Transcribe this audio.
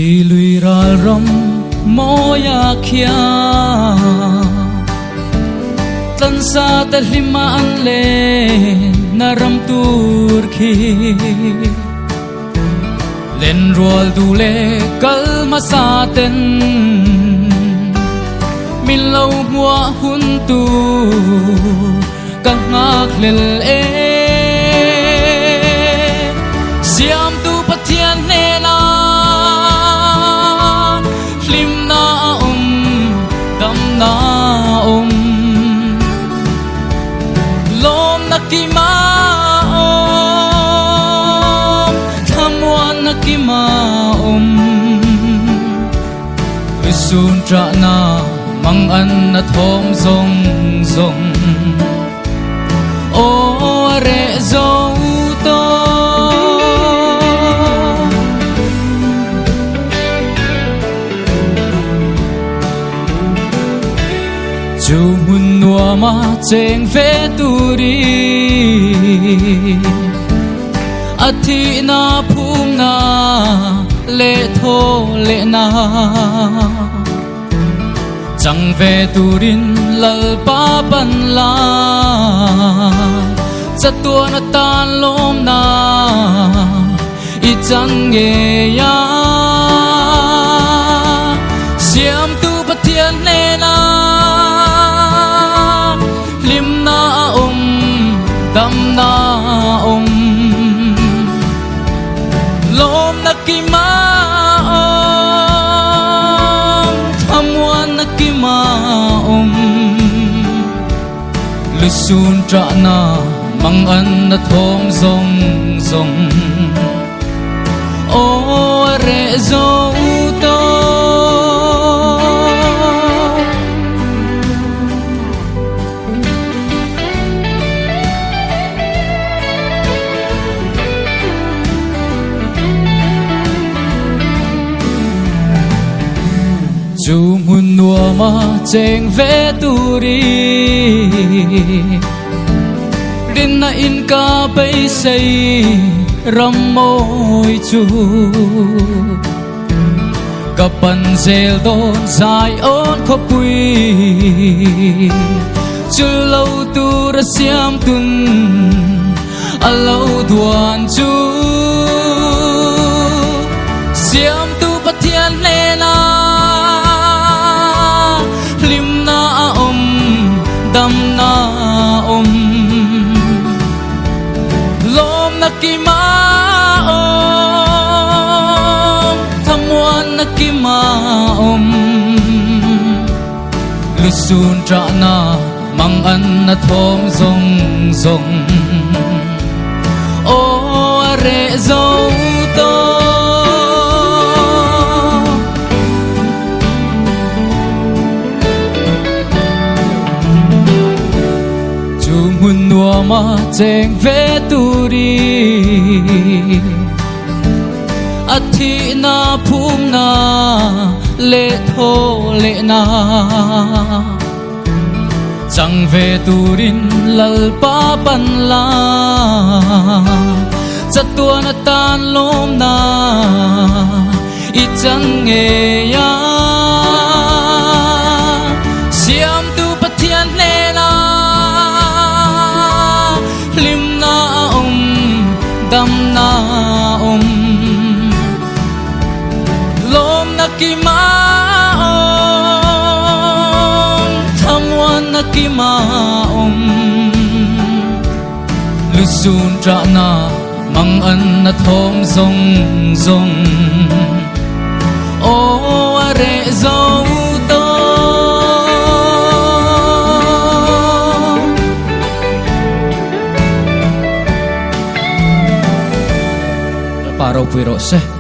chỉ lùi ra râm mô ya kia tân sa ta lima an le na ram tur khi lên ruột du le kal ma sa ten min lâu mua hun tu các ngạc lel e siam tu pathian ne la lim na dam na lom na ki ma thamwan na ki ma sun tra na mang an na thom zong zong o re zo to chu mun noa ma cheng ve tu ri athi na phum na le tho le na chẳng về turin lal pa ban la cha tua na tan lom na i chang ge ya siam tu pathian ne na lim na dam na lom na ki ma lu sun tra na mang an na thom zong zong o re zo to chu mun nua ma cheng ve tu ri din na in ka bay say Rammawi chu kapan zel don sai on Kutpui chu lâu tu ra siam tun a lâu duan chu siam tu pathian le na lim na dam na lom na ki ma thamwan na ki ma lu sun tra na mang an na thom zong zong o re zo to mun nua ma cheng ve tu ri athi na phum na le tho le na chẳng về turin lal pa ban la cha tua na tan lom na i chang nge ya siam tu pathian ne la lim na dam na lom na ki ma thamwan na ki ma lu sun tra na mang an na thom zong zong o re zo to paro puiro se